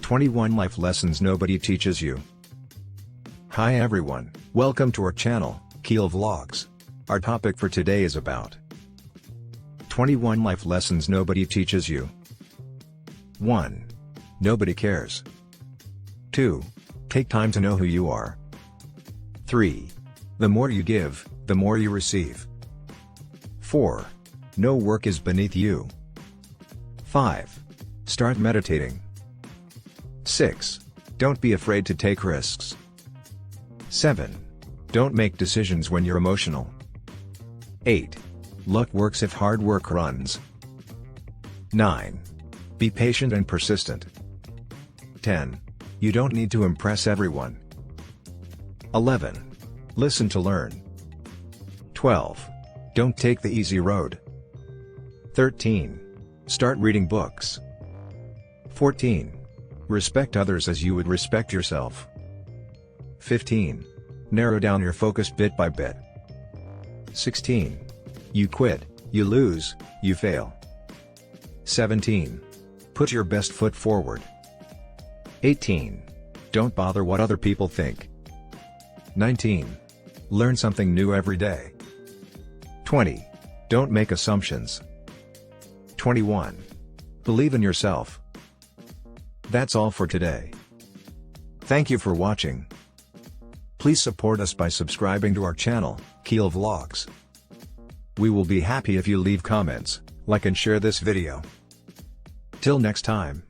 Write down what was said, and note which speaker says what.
Speaker 1: 21 Life Lessons Nobody Teaches You. Hi everyone, welcome to our channel, Kiel Vlogs. Our topic for today is about 21 Life Lessons Nobody Teaches You. 1. Nobody cares. 2. Take time to know who you are. 3. The more you give, the more you receive. 4. No work is beneath you. 5. Start meditating. 6. Don't be afraid to take risks. 7. Don't make decisions when you're emotional. 8. Luck works if hard work runs. 9. Be patient and persistent. 10. You don't need to impress everyone. 11. Listen to learn. 12. Don't take the easy road. 13. Start reading books. 14. Respect others as you would respect yourself. 15. Narrow down your focus bit by bit. 16. You quit, you lose, you fail. 17. Put your best foot forward. 18. Don't bother what other people think. 19. Learn something new every day. 20. Don't make assumptions. 21. Believe in yourself. That's all for today. Thank you for watching. Please support us by subscribing to our channel, Kiel Vlogs. We will be happy if you leave comments, like and share this video. Till next time.